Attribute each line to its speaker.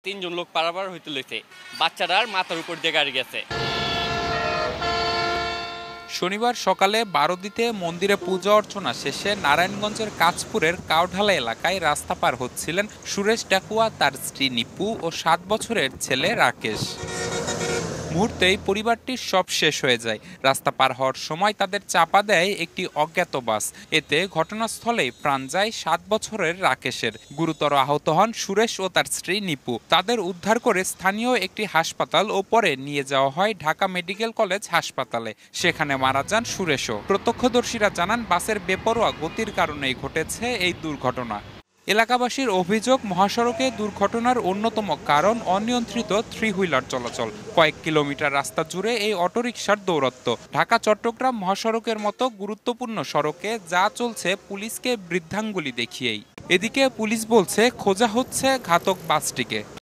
Speaker 1: তিনজন লোক পারাপার হইতে লইছে, বাচ্চাটার মাথার উপর দিয়ে গাড়ি গেছে।
Speaker 2: শনিবার সকালে বারোদিতে মন্দিরে পূজা অর্চনা শেষে নারায়ণগঞ্জের কাঁচপুরের কাউঢালা এলাকায় রাস্তা পার হচ্ছিলেন সুরেশ ডাকুয়া, তার স্ত্রী নিপু ও 7 বছরের ছেলে রাকেশ। মুহূর্তেই পরিবারটির সব শেষ হয়ে যায়। রাস্তা পার হওয়ার সময় তাদের চাপা দেয় একটি অজ্ঞাত বাস। এতে ঘটনাস্থলেই প্রাণ যায় 7 বছরের রাকেশের। গুরুতর আহত হন সুরেশ ও তার স্ত্রী নিপু। তাদের উদ্ধার করে স্থানীয় একটি হাসপাতাল ও পরে নিয়ে যাওয়া হয় ঢাকা মেডিকেল কলেজ হাসপাতালে। সেখানে মারা যান সুরেশও। প্রত্যক্ষদর্শীরা জানান, বাসের বেপরোয়া গতির কারণেই ঘটেছে এই দুর্ঘটনা। এলাকাবাসীর অভিযোগ, মহাসড়কে দুর্ঘটনার অন্যতম কারণ অনিয়ন্ত্রিত থ্রি হুইলার চলাচল। কয়েক কিলোমিটার রাস্তা জুড়ে এই অটোরিকশার দৌরত্ব। ঢাকা চট্টগ্রাম মহাসড়কের মতো গুরুত্বপূর্ণ সড়কে যা চলছে পুলিশকে বৃদ্ধাঙ্গুলি দেখিয়েই। এদিকে পুলিশ বলছে খোঁজা হচ্ছে ঘাতক বাসটিকে।